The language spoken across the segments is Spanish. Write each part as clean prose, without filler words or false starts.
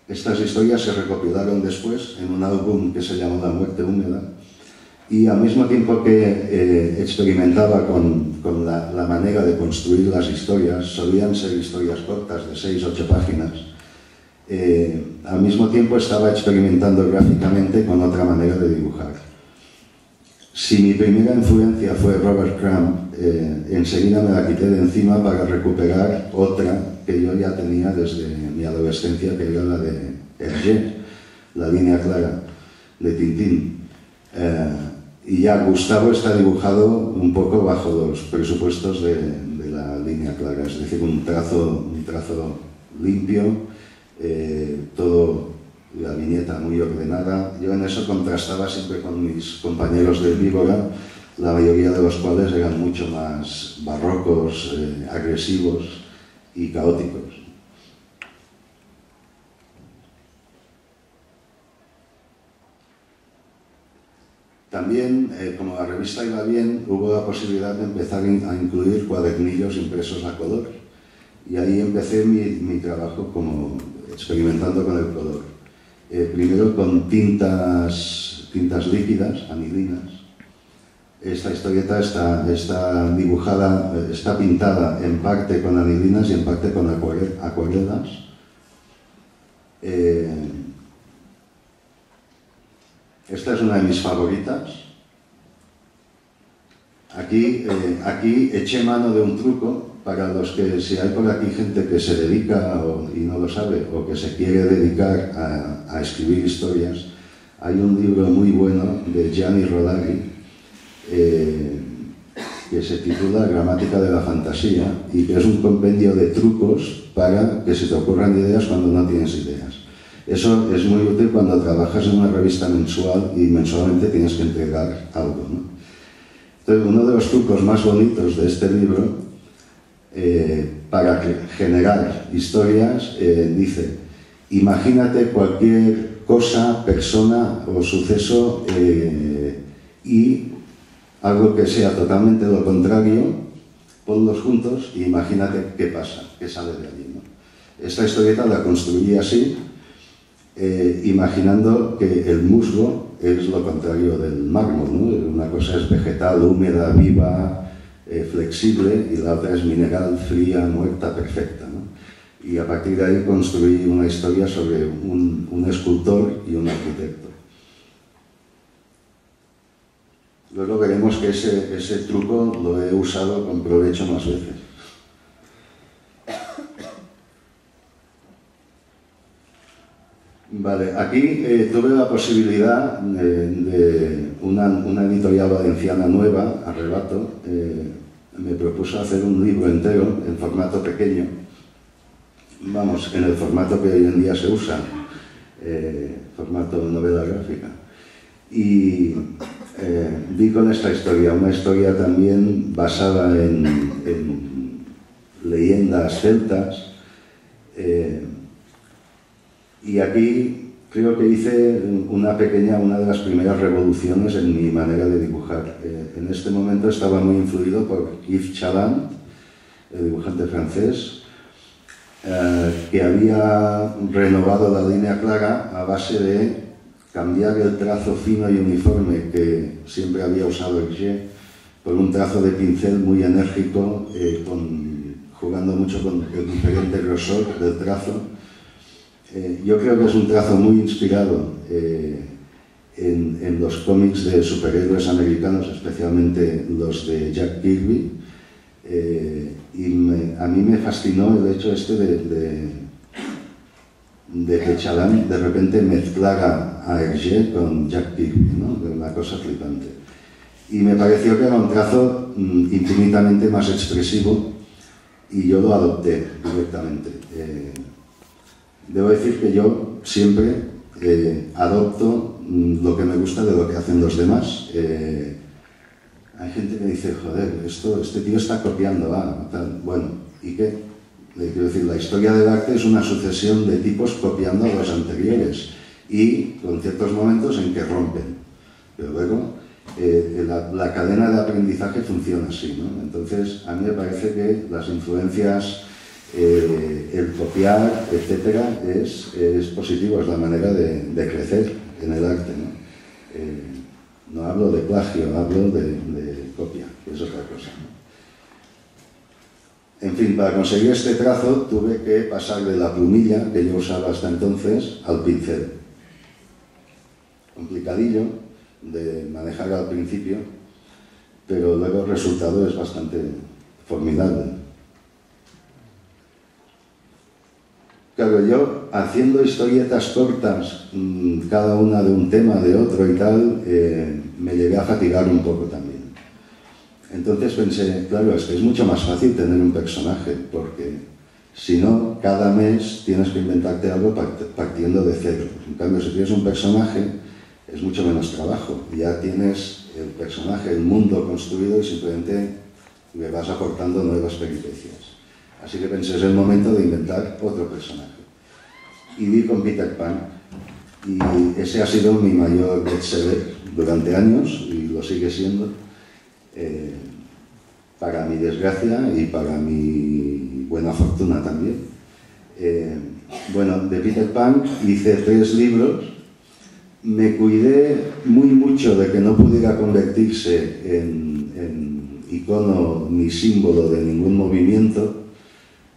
Estas historias se recopilaron después en un álbum que se llamó La muerte húmeda, y al mismo tiempo que experimentaba con la manera de construir las historias, solían ser historias cortas de 6-8 páginas, al mismo tiempo estaba experimentando gráficamente con otra manera de dibujar. Si mi primera influencia fue Robert Crumb, enseguida me la quité de encima para recuperar otra que yo ya tenía desde mi adolescencia, que era la de Hergé, la línea clara de Tintín. Y ya Gustavo está dibujado un poco bajo los presupuestos de la línea clara, es decir, un trazo limpio, todo, la viñeta muy ordenada. Yo en eso contrastaba siempre con mis compañeros de Víbora, la mayoría de los cuales eran mucho más barrocos, agresivos y caóticos. También, como la revista iba bien, hubo la posibilidad de empezar a incluir cuadernillos impresos a color. Y ahí empecé mi trabajo como experimentando con el color. Primero con tintas líquidas, anilinas. Esta historieta está dibujada, está pintada en parte con anilinas y en parte con acuarelas. Esta es una de mis favoritas. Aquí eché mano de un truco para los que, si hay por aquí gente que se dedica y no lo sabe, o que se quiere dedicar a escribir historias, hay un libro muy bueno de Gianni Rodari que se titula Gramática de la fantasía, y que es un compendio de trucos para que se te ocurran ideas cuando no tienes ideas. Eso es muy útil cuando trabajas en una revista mensual y mensualmente tienes que entregar algo, ¿no? Entonces, uno de los trucos más bonitos de este libro, para generar historias, dice: imagínate cualquier cosa, persona o suceso y algo que sea totalmente lo contrario, ponlos juntos y imagínate qué pasa, qué sale de allí, ¿no? Esta historieta la construí así, imaginando que el musgo es lo contrario del mármol, ¿no? Una cosa es vegetal, húmeda, viva, flexible, y la otra es mineral, fría, muerta, perfecta, ¿no? Y a partir de ahí construí una historia sobre un escultor y un arquitecto. Luego veremos que ese truco lo he usado con provecho más veces. Vale, aquí tuve la posibilidad de una editorial valenciana nueva, Arrebato, me propuso hacer un libro entero en formato pequeño, vamos, en el formato que hoy en día se usa, formato novela gráfica. Y vi con esta historia, una historia también basada en leyendas celtas, y aquí creo que hice una de las primeras revoluciones en mi manera de dibujar. En este momento estaba muy influido por Yves Chaland, el dibujante francés, que había renovado la línea clara a base de cambiar el trazo fino y uniforme que siempre había usado Hergé por un trazo de pincel muy enérgico, jugando mucho con el diferente grosor del trazo. Yo creo que es un trazo muy inspirado en los cómics de superhéroes americanos, especialmente los de Jack Kirby, y a mí me fascinó el hecho de que Chaland de repente mezclara a Hergé con Jack Kirby, ¿no? Una cosa flipante. Y me pareció que era un trazo infinitamente más expresivo, y yo lo adopté directamente. Debo decir que yo siempre adopto lo que me gusta de lo que hacen los demás. Hay gente que dice, joder, este tío está copiando, tal. Bueno, ¿y qué? Quiero decir, la historia del arte es una sucesión de tipos copiando a los anteriores, y con ciertos momentos en que rompen. Pero luego, la cadena de aprendizaje funciona así, ¿no? Entonces, a mí me parece que las influencias el copiar, etcétera, es positivo, es la manera de crecer en el arte, ¿no? No hablo de plagio, hablo de copia, que es otra cosa, ¿no? En fin, para conseguir este trazo tuve que pasar de la plumilla que yo usaba hasta entonces al pincel. Complicadillo de manejar al principio, pero luego el resultado es bastante formidable. Claro, yo haciendo historietas cortas, cada una de un tema, de otro y tal, me llegué a fatigar un poco también. Entonces pensé, claro, es que es mucho más fácil tener un personaje, porque si no, cada mes tienes que inventarte algo partiendo de cero. En cambio, si tienes un personaje, es mucho menos trabajo. Ya tienes el personaje, el mundo construido y simplemente le vas aportando nuevas peripecias. Así que pensé, es el momento de inventar otro personaje. Y di con Peter Pan. Y ese ha sido mi mayor bestseller durante años y lo sigue siendo. Para mi desgracia y para mi buena fortuna también. Bueno, de Peter Pan hice 3 libros. Me cuidé muy mucho de que no pudiera convertirse en icono ni símbolo de ningún movimiento,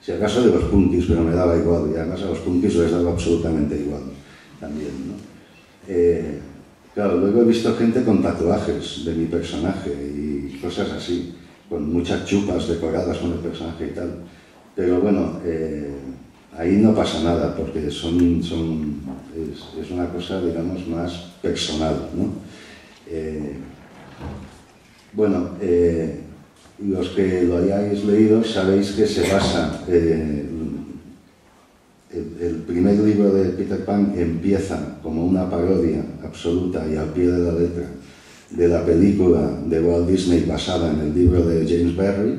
si acaso de los punkis, pero me daba igual, y además a los punkis les daba absolutamente igual también, ¿no? Claro, luego he visto gente con tatuajes de mi personaje y cosas así, con muchas chupas decoradas con el personaje y tal, pero bueno, ahí no pasa nada, porque es una cosa, digamos, más personal, ¿no? Bueno, los que lo hayáis leído sabéis que se basa, el primer libro de Peter Pan empieza como una parodia absoluta y al pie de la letra de la película de Walt Disney basada en el libro de James Barrie,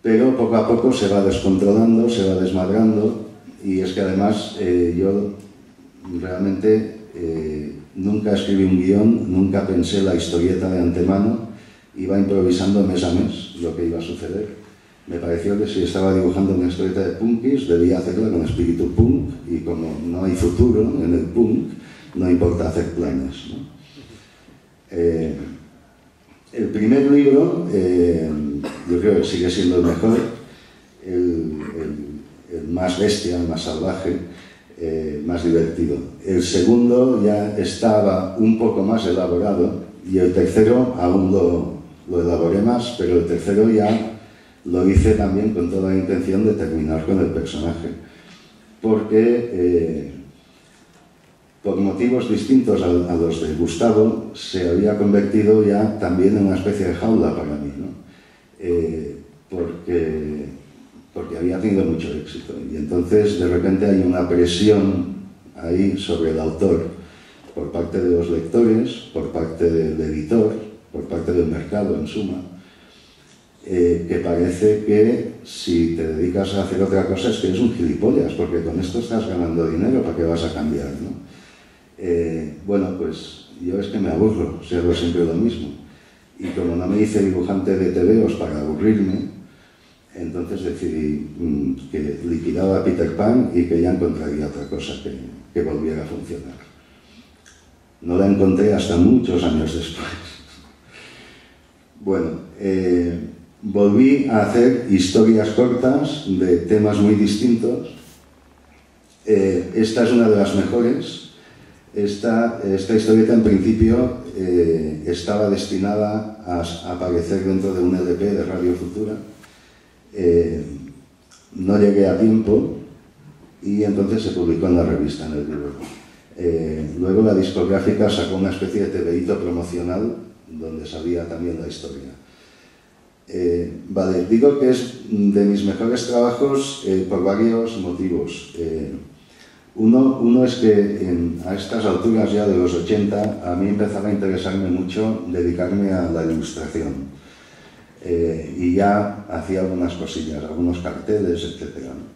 pero poco a poco se va descontrolando, se va desmadrando, y es que además yo realmente nunca escribí un guión, nunca pensé la historieta de antemano, iba improvisando mes a mes lo que iba a suceder. Me pareció que si estaba dibujando una historieta de punkis debía hacerla con espíritu punk, y como no hay futuro en el punk, no importa hacer planes, ¿no? El primer libro, yo creo que sigue siendo el mejor, el más bestia, el más salvaje, más divertido. El segundo ya estaba un poco más elaborado, y el tercero aún lo elaboré más, pero el tercero ya lo hice también con toda la intención de terminar con el personaje, porque por motivos distintos a los de Gustavo, se había convertido ya también en una especie de jaula para mí, ¿no? Porque había tenido mucho éxito, y entonces de repente hay una presión ahí sobre el autor por parte de los lectores, por parte del editor, por parte del mercado en suma, que parece que si te dedicas a hacer otra cosa es que eres un gilipollas, porque con esto estás ganando dinero, ¿para qué vas a cambiar, no? Bueno, pues yo es que me aburro, hago siempre lo mismo, y como no me hice dibujante de tebeos para aburrirme, entonces decidí que liquidaba a Peter Pan y que ya encontraría otra cosa que volviera a funcionar. No la encontré hasta muchos años después. Bueno, volví a hacer historias cortas de temas muy distintos. Esta es una de las mejores. Esta historieta en principio estaba destinada a aparecer dentro de un LP de Radio Futura. No llegué a tiempo y entonces se publicó en la revista, en el libro. Luego la discográfica sacó una especie de tebeíto promocional donde salía también la historia. Vale, digo que es de mis mejores trabajos por varios motivos. Uno es que a estas alturas ya de los 80 a mí empezaba a interesarme mucho dedicarme a la ilustración, y ya hacía algunas cosillas, algunos carteles, etc.